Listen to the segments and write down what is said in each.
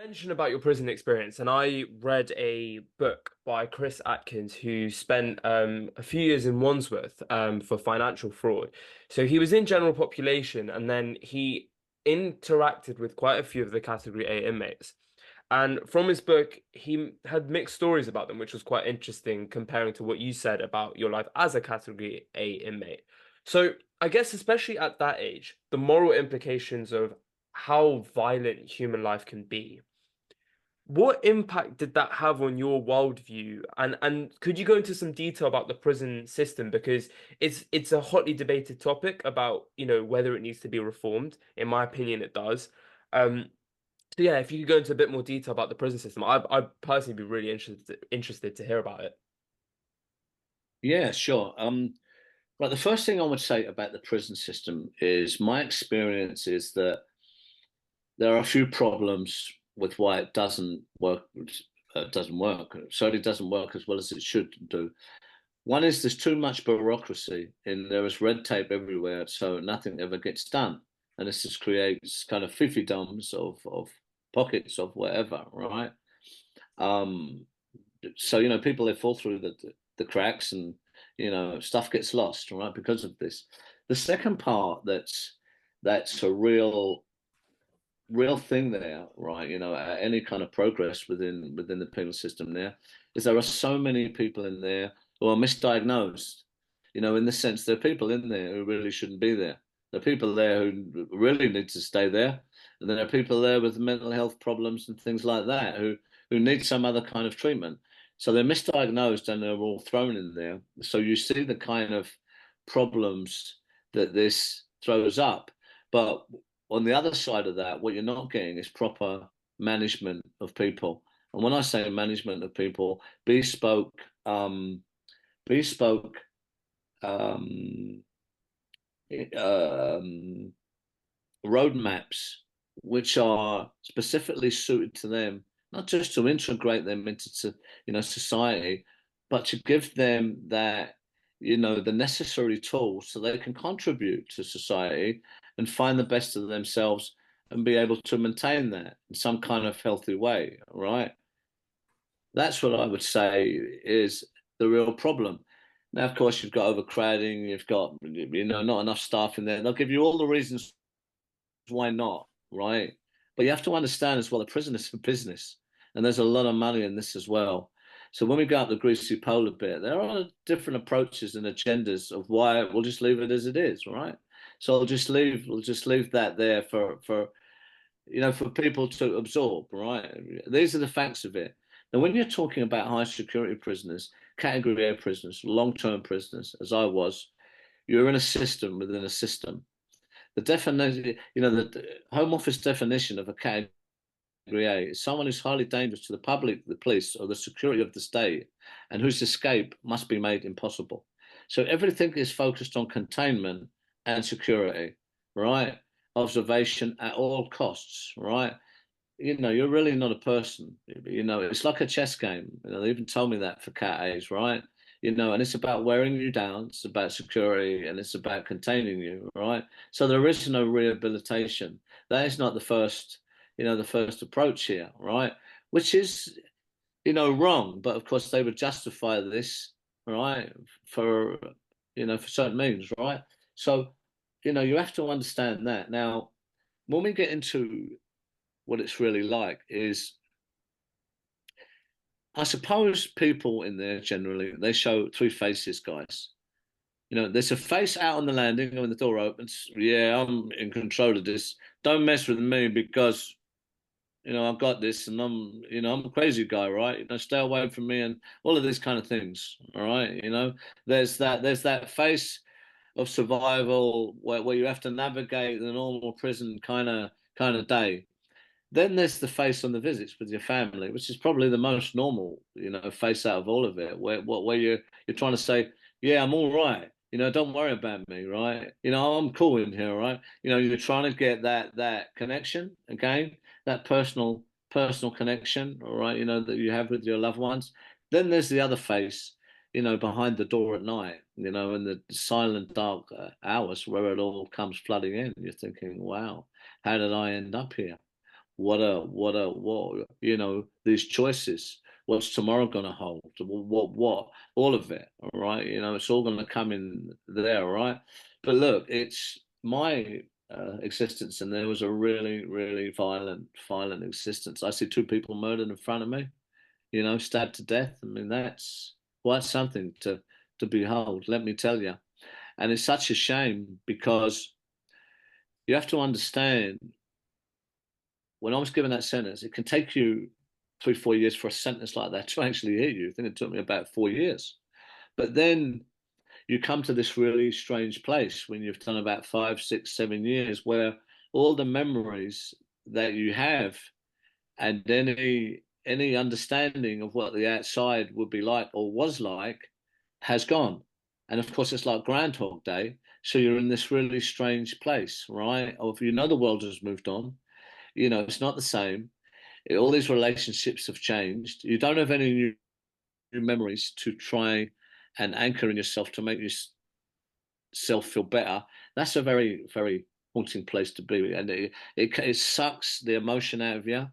Mention about your prison experience, and I read a book by Chris Atkins who spent a few years in Wandsworth for financial fraud. So he was in general population, and then he interacted with quite a few of the Category A inmates. And from his book, he had mixed stories about them, which was quite interesting comparing to what you said about your life as a Category A inmate. So I guess especially at that age, the moral implications of how violent human life can be. What impact did that have on your worldview? And could you go into some detail about the prison system? Because it's a hotly debated topic about, whether it needs to be reformed. In my opinion, it does. Um, so yeah, if you could go into a bit more detail about the prison system, I'd personally be really interested to hear about it. Yeah, sure. Right, the first thing I would say about the prison system is my experience is that there are a few problems with why it doesn't work. Doesn't work. It certainly doesn't work as well as it should do. One is there's too much bureaucracy and there is red tape everywhere, so nothing ever gets done, and this just creates kind of fiefdoms of pockets of whatever, right? Um, so people, they fall through the cracks, and stuff gets lost, right, because of this. The second part that's a real thing there, right, any kind of progress within the penal system there are so many people in there who are misdiagnosed, in the sense there are people in there who really shouldn't be there. There are people there who really need to stay there, and then there are people there with mental health problems and things like that who need some other kind of treatment. So they're misdiagnosed and they're all thrown in there. So you see the kind of problems that this throws up. But on the other side of that, what you're not getting is proper management of people. And when I say management of people, bespoke um, um, roadmaps which are specifically suited to them, not just to integrate them into society, but to give them that the necessary tools so they can contribute to society and find the best of themselves and be able to maintain that in some kind of healthy way, right? That's what I would say is the real problem. Now, of course, you've got overcrowding, you've got not enough staff in there. They'll give you all the reasons why not, right? But you have to understand as well, the prison is for business, and there's a lot of money in this as well. So when we go up the greasy pole a bit, there are different approaches and agendas of why we'll just leave it as it is, right? So we'll just leave that there for people to absorb, right? These are the facts of it. Now, when you're talking about high security prisoners, category A prisoners, long-term prisoners, as I was, you're in a system within a system. The definition, the Home Office definition of a category A is someone who's highly dangerous to the public, the police, or the security of the state, and whose escape must be made impossible. So everything is focused on containment and security, right? Observation at all costs, right? You're really not a person. It's like a chess game. They even told me that for cat A's, right? And it's about wearing you down, it's about security, and it's about containing you, right? So there is no rehabilitation. That is not the first approach here, right? Which is, wrong. But of course, they would justify this, right, for, for certain means, right? So, you have to understand that. Now, when we get into what it's really like is, I suppose people in there generally, they show three faces, guys. There's a face out on the landing when the door opens. Yeah, I'm in control of this. Don't mess with me because, I've got this and I'm a crazy guy, right? Stay away from me and all of these kind of things. All right. There's that face of survival where you have to navigate the normal prison kind of day. Then there's the face on the visits with your family, which is probably the most normal, face out of all of it, where you're trying to say, yeah, I'm all right. Don't worry about me, right? I'm cool in here, right? You're trying to get that connection again, that personal connection, all right, that you have with your loved ones. Then there's the other face, behind the door at night, in the silent, dark hours where it all comes flooding in. You're thinking, wow, how did I end up here? what, these choices. What's tomorrow going to hold? What, all of it, all right? It's all going to come in there, all right? But look, it's my existence, and there was a really, really violent existence. I see two people murdered in front of me, stabbed to death. I mean, that's quite something to behold, let me tell you. And it's such a shame because you have to understand when I was given that sentence, it can take you 3, 4 years for a sentence like that to actually hit you. I think it took me about 4 years. But then you come to this really strange place when you've done about 5, 6, 7 years where all the memories that you have and any understanding of what the outside would be like or was like has gone. And of course, it's like Groundhog Day. So you're in this really strange place, right? Or if the world has moved on, it's not the same. All these relationships have changed. You don't have any new memories to try and anchor in yourself to make yourself feel better. That's a very, very haunting place to be. And it sucks the emotion out of you.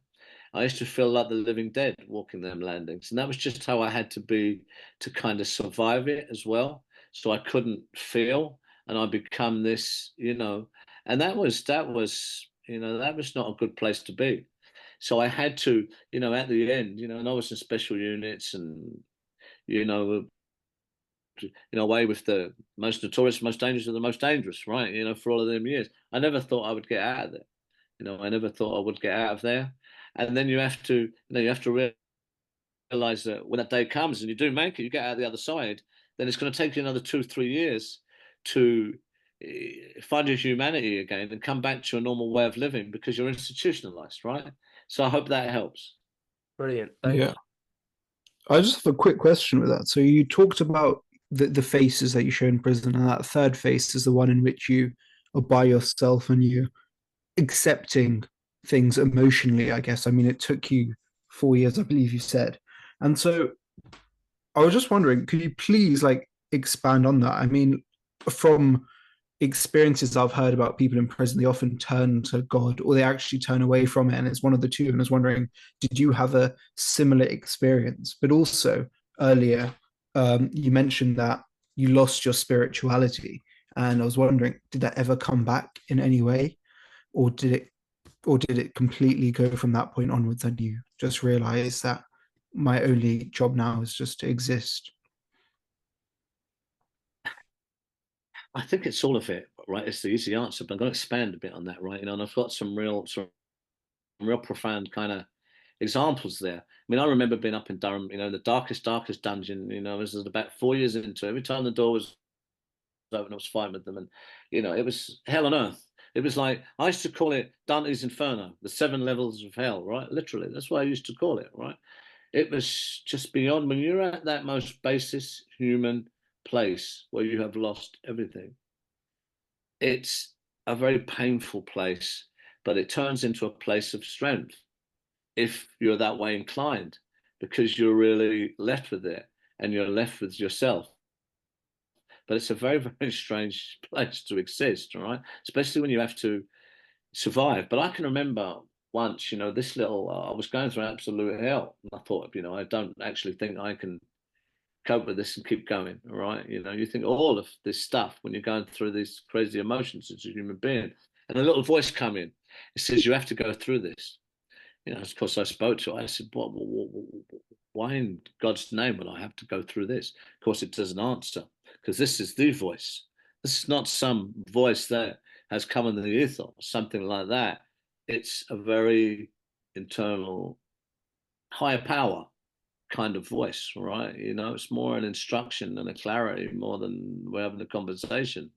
I used to feel like the living dead walking them landings. And that was just how I had to be to kind of survive it as well. So I couldn't feel and I become this, and that was not a good place to be. So I had to, at the end, and I was in special units and, you know, away with the most notorious, most dangerous of the most dangerous, right? For all of them years. I never thought I would get out of there. I never thought I would get out of there. And then you have to realize that when that day comes and you do make it, you get out the other side, then it's going to take you another 2, 3 years to find your humanity again and come back to a normal way of living because you're institutionalized, right? So I hope that helps. Brilliant. Thank Yeah. you. I just have a quick question with that. So you talked about the faces that you show in prison, and that third face is the one in which you are by yourself and you accepting things emotionally, I guess. I mean, it took you 4 years, I believe you said. And so I was just wondering, could you please like expand on that? I mean, from experiences I've heard about people in prison, they often turn to God or they actually turn away from it. And it's one of the two. And I was wondering, did you have a similar experience? But also earlier, you mentioned that you lost your spirituality. And I was wondering, did that ever come back in any way? Or did it completely go from that point onwards and you just realize that my only job now is just to exist? I think it's all of it, right? It's the easy answer, but I'm going to expand a bit on that, right? And I've got some real profound kind of examples there. I mean, I remember being up in Durham, the darkest dungeon. This was about 4 years into it. Every time the door was open, I was fighting with them, and it was hell on earth. It was like I used to call it Dante's Inferno, the 7 levels of hell, right? Literally, that's what I used to call it, right? It was just beyond when you're at that most basis human place where you have lost everything. It's a very painful place, but it turns into a place of strength if you're that way inclined, because you're really left with it and you're left with yourself. But it's a very, very strange place to exist, right? Especially when you have to survive. But I can remember once, I was going through absolute hell. And I thought, I don't actually think I can cope with this and keep going, right? You think all of this stuff when you're going through these crazy emotions as a human being. And a little voice come in. It says, you have to go through this. Of course, I spoke to it. I said, why in God's name would I have to go through this? Of course, it doesn't answer because this is the voice. This is not some voice that has come in the ether or something like that. It's a very internal, higher power kind of voice, right? It's more an instruction and a clarity more than we're having a conversation,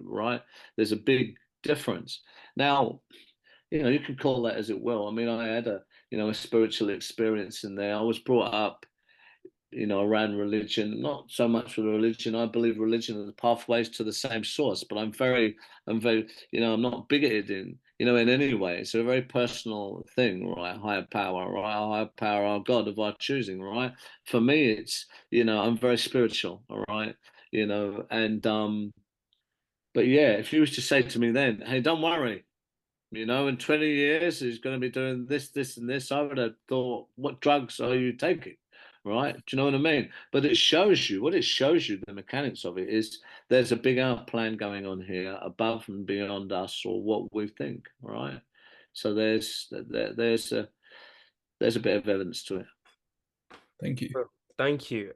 right? There's a big difference. Now, you can call that as it will. I mean, I had a spiritual experience in there. I was brought up, around religion, not so much with religion. I believe religion are the pathways to the same source, but I'm very, I'm not bigoted in any way. It's a very personal thing, right? Higher power, right? Our higher power, our God of our choosing, right? For me, it's, I'm very spiritual, all right? And, but yeah, if you was to say to me then, hey, don't worry, You know, in 20 years, he's going to be doing this, this, and this. I would have thought, what drugs are you taking? Right? Do you know what I mean? But it shows you, what it shows you, the mechanics of it is there's a bigger plan going on here above and beyond us or what we think, right? So there's a bit of evidence to it. Thank you. Thank you.